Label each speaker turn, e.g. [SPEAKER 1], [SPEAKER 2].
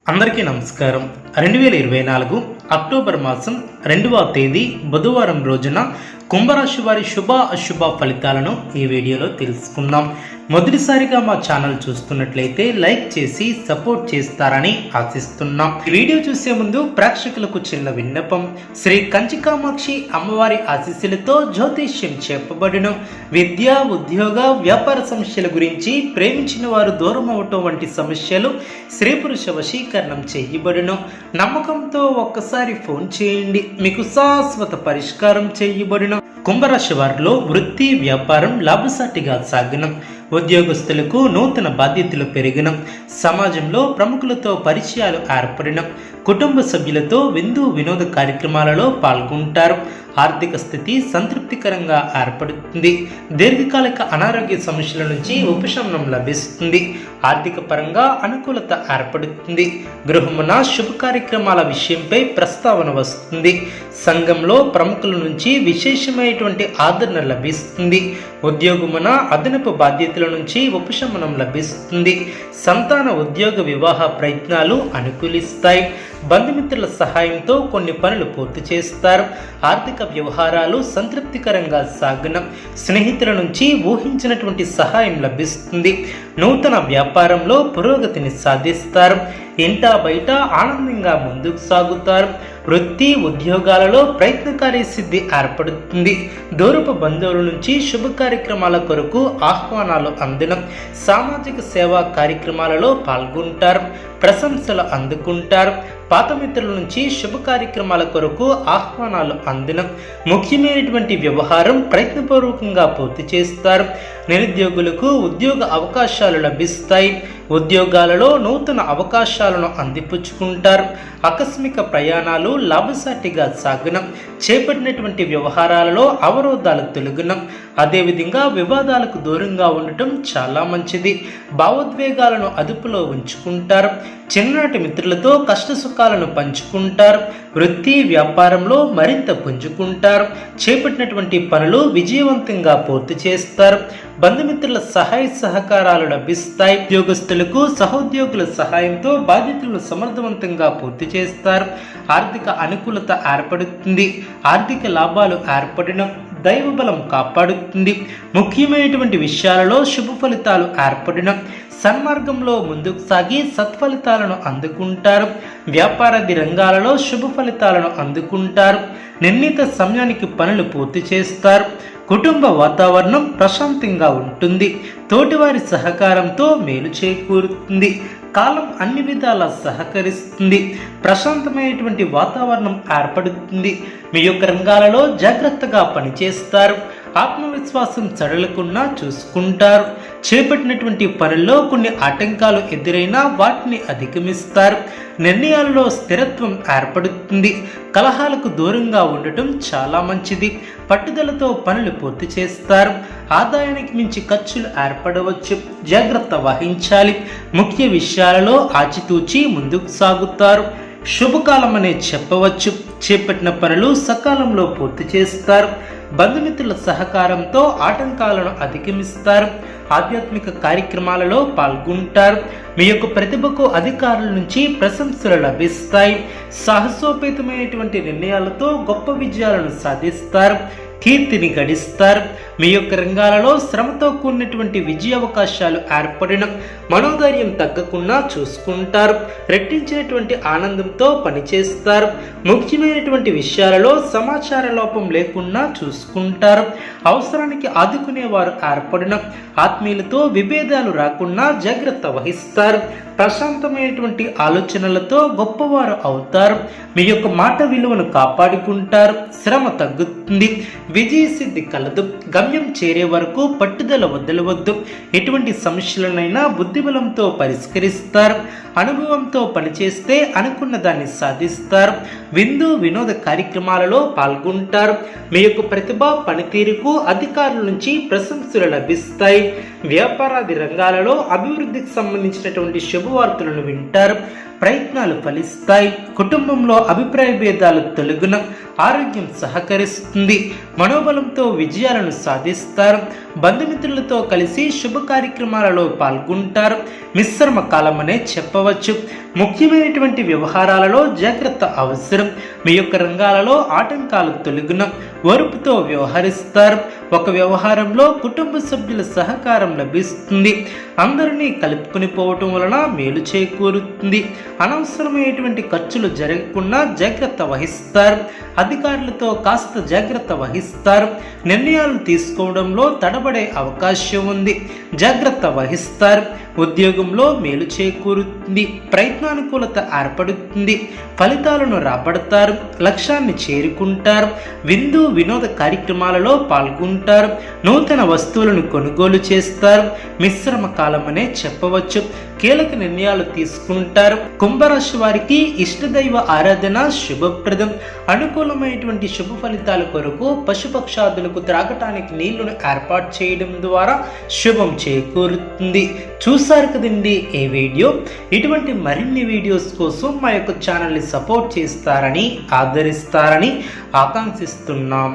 [SPEAKER 1] అందరికీ నమస్కారం. 2024 అక్టోబర్ మాసం 2వ తేదీ బుధవారం రోజున కుంభరాశి వారి శుభ అశుభ ఫలితాలను ఈ వీడియోలో తెలుసుకుందాం. మొదటిసారిగా మా ఛానల్ చూస్తున్నట్లయితే లైక్ చేసి సపోర్ట్ చేస్తారని ఆశిస్తున్నాం. ఈ వీడియో చూసే ముందు ప్రేక్షకులకు చిన్న విన్నపం. శ్రీ కంచికామాక్షి అమ్మవారి ఆశీస్సులతో జ్యోతిష్యం చెప్పబడును. విద్య, ఉద్యోగ, వ్యాపార సమస్యల గురించి, ప్రేమించిన వారు దూరం అవటం వంటి సమస్యలు స్త్రీ పురుష వశీకరణం చేయబడును. నమ్మకంతో ఒక్కసారి ఫోన్ చేయండి, మీకు శాశ్వత పరిష్కారం చేయబడును. కుంభరాశి వారిలో వృత్తి, వ్యాపారం లాభసాటిగా సాగనం. ఉద్యోగస్తులకు నూతన బాధ్యతలు పెరిగినం. సమాజంలో ప్రముఖులతో పరిచయాలు ఏర్పడినం. కుటుంబ సభ్యులతో విందు వినోద కార్యక్రమాలలో పాల్గొంటారు. ఆర్థిక స్థితి సంతృప్తికరంగా ఏర్పడుతుంది. దీర్ఘకాలిక అనారోగ్య సమస్యల నుంచి ఉపశమనం లభిస్తుంది. ఆర్థిక పరంగా అనుకూలత ఏర్పడుతుంది. గృహమున శుభ కార్యక్రమాల విషయంపై ప్రస్తావన వస్తుంది. సంఘంలో ప్రముఖుల నుంచి విశేషమైనటువంటి ఆదరణ లభిస్తుంది. ఉద్యోగమున అదనపు బాధ్యతల నుంచి ఉపశమనం లభిస్తుంది. సంతాన ఉద్యోగ వివాహ ప్రయత్నాలు అనుకూలిస్తాయి. బంధుమిత్రుల సహాయంతో కొన్ని పనులు పూర్తి చేస్తారు. ఆర్థిక వ్యవహారాలు సంతృప్తికరంగా సాగనం. స్నేహితుల నుంచి ఊహించినటువంటి సహాయం లభిస్తుంది. నూతన వ్యాపారంలో పురోగతిని సాధిస్తారు. ఇంటా బయట ఆనందంగా ముందుకు సాగుతారు. వృత్తి, ఉద్యోగాలలో ప్రయత్నకారి సిద్ధి ఏర్పడుతుంది. దూరపు బంధువుల నుంచి శుభ కార్యక్రమాల కొరకు ఆహ్వానాలు అందడం. సామాజిక సేవా కార్యక్రమాలలో పాల్గొంటారు. ప్రశంసలు అందుకుంటారు. పాత మిత్రుల నుంచి శుభ కార్యక్రమాల కొరకు ఆహ్వానాలు అందడం. ముఖ్యమైనటువంటి వ్యవహారం ప్రయత్నపూర్వకంగా పూర్తి చేస్తారు. నిరుద్యోగులకు ఉద్యోగ అవకాశాలు లభిస్తాయి. ఉద్యోగాలలో నూతన అవకాశాలను అందిపుచ్చుకుంటారు. ఆకస్మిక ప్రయాణాలు లాభసాటిగా సాగనం. చేపట్టినటువంటి వ్యవహారాలలో అవరోధాలు తొలగనం. అదేవిధంగా వివాదాలకు దూరంగా ఉండటం చాలా మంచిది. భావోద్వేగాలను అదుపులో ఉంచుకుంటారు. చిన్ననాటి మిత్రులతో కష్ట సుఖాలను పంచుకుంటారు. వృత్తి, వ్యాపారంలో మరింత పుంజుకుంటారు. చేపట్టినటువంటి పనులు విజయవంతంగా పూర్తి చేస్తారు. బంధుమిత్రుల సహాయ సహకారాలు లభిస్తాయి. ఉద్యోగస్తులకు సహోద్యోగుల సహాయంతో బాధ్యతలను సమర్థవంతంగా పూర్తి చేస్తారు. ఆర్థిక అనుకూలత ఏర్పడుతుంది. ఆర్థిక లాభాలు ఏర్పడిన దైవబలం కాపాడుతుంది. ముఖ్యమైనటువంటి విషయాలలో శుభ ఫలితాలు ఏర్పడిన సన్మార్గంలో ముందుకు సాగి సత్ఫలితాలను అందుకుంటారు. వ్యాపారాది రంగాలలో శుభ ఫలితాలను అందుకుంటారు. నిర్ణీత సమయానికి పనులు పూర్తి చేస్తారు. కుటుంబ వాతావరణం ప్రశాంతంగా ఉంటుంది. తోటివారి సహకారంతో మేలు చేకూరుతుంది. కాలం అన్ని విధాలా సహకరిస్తుంది. ప్రశాంతమైనటువంటి వాతావరణం ఏర్పడుతుంది. మీ యొక్క రంగాలలో జాగ్రత్తగా పనిచేస్తారు. ఆత్మవిశ్వాసం సడలకుండా చూసుకుంటారు. చేపట్టినటువంటి పనుల్లో కొన్ని ఆటంకాలు ఎదురైనా వాటిని అధిగమిస్తారు. నిర్ణయాలలో స్థిరత్వం ఏర్పడుతుంది. కలహాలకు దూరంగా ఉండటం చాలా మంచిది. పట్టుదలతో పనులు పూర్తి చేస్తారు. ఆదాయానికి మించి ఖర్చులు ఏర్పడవచ్చు. జాగ్రత్త వహించాలి. ముఖ్య విషయాలలో ఆచితూచి ముందుకు సాగుతారు. శుభకాలం అనే చెప్పవచ్చు. చేపట్టిన పనులు సకాలంలో పూర్తి చేస్తారు. బంధుమిత్రుల సహకారంతో ఆటంకాలను అధిగమిస్తారు. ఆధ్యాత్మిక కార్యక్రమాలలో పాల్గొంటారు. మీ యొక్క ప్రతిభకు అధికారుల నుంచి ప్రశంసలు లభిస్తాయి. సాహసోపేతమైనటువంటి నిర్ణయాలతో గొప్ప విజయాలను సాధిస్తారు. కీర్తిని గడిస్తారు. మీ యొక్క రంగాలలో శ్రమతో కూడినటువంటి విజయ అవకాశాలు ఏర్పడిన మనోధైర్యం తగ్గకుండా చూసుకుంటారు. రెట్టించినటువంటి ఆనందంతో పనిచేస్తారు. ముఖ్యమైనటువంటి విషయాలలో సమాచార లోపం లేకుండా చూసుకుంటారు. అవసరానికి ఆదుకునేవారు ఏర్పడిన ఆత్మీయులతో విభేదాలు రాకుండా జాగ్రత్త వహిస్తారు. ప్రశాంతమైనటువంటి ఆలోచనలతో గొప్పవారు అవుతారు. మీ యొక్క మాట విలువను కాపాడుకుంటారు. శ్రమ తగ్గుతుంది. విజయ సిద్ధి కలదు. గమ్యం చేరే వరకు పట్టుదల వదలవద్దు. ఎటువంటి సమస్యలనైనా బుద్ధిబలంతో పరిష్కరిస్తారు. అనుభవంతో పనిచేస్తే అనుకున్న దాన్ని సాధిస్తారు. విందు వినోద కార్యక్రమాలలో పాల్గొంటారు. మీ యొక్క ప్రతిభ పనితీరుకు అధికారుల నుంచి ప్రశంసలు లభిస్తాయి. వ్యాపారాది రంగాలలో అభివృద్ధికి సంబంధించినటువంటి శుభవార్తలను వింటారు. ప్రయత్నాలు ఫలిస్తాయి. కుటుంబంలో అభిప్రాయ భేదాలు తొలగున ఆరోగ్యం సహకరిస్తుంది. మనోబలంతో విజయాలను సాధిస్తారు. బంధుమిత్రులతో కలిసి శుభ కార్యక్రమాలలో పాల్గొంటారు. మిశ్రమ కాలమనే చెప్పవచ్చు. ముఖ్యమైనటువంటి వ్యవహారాలలో జాగ్రత్త అవసరం. మీ యొక్క రంగాలలో ఆటంకాలు తొలగున ఓర్పుతో వ్యవహరిస్తారు. ఒక వ్యవహారంలో కుటుంబ సభ్యుల సహకారం లభిస్తుంది. అందరినీ కలుపుకొని పోవటం వలన మేలు చేకూరుతుంది. అనవసరమైనటువంటి ఖర్చులు జరగకుండా జాగ్రత్త వహిస్తారు. అధికారులతో కాస్త జాగ్రత్త వహిస్తారు. నిర్ణయాలు తీసుకోవడంలో తడబడే అవకాశం ఉంది. జాగ్రత్త వహిస్తారు. ఉద్యోగంలో మేలు చేకూరుతుంది. ప్రయత్నానుకూలత ఏర్పడుతుంది. ఫలితాలను రాబడతారు. లక్ష్యాన్ని చేరుకుంటారు. విందు వినోద కార్యక్రమాలలో పాల్గొంటారు. నూతన వస్తువులను కొనుగోలు చేస్తారు. మిశ్రమ కాలమనే చెప్పవచ్చు. కీలక నిర్ణయాలు తీసుకుంటారు. కుంభరాశి వారికి ఇష్టదైవ ఆరాధన శుభప్రదం. అనుకూలమైనటువంటి శుభ ఫలితాల కొరకు పశుపక్షాదులకు త్రాగటానికి నీళ్లను ఏర్పాటు చేయడం ద్వారా శుభం చేకూరుతుంది. చూసారు కదండి ఈ వీడియో. ఇటువంటి మరిన్ని వీడియోస్ కోసం మా యొక్క ఛానల్ని సపోర్ట్ చేస్తారని ఆదరిస్తారని ఆకాంక్షిస్తున్నాం.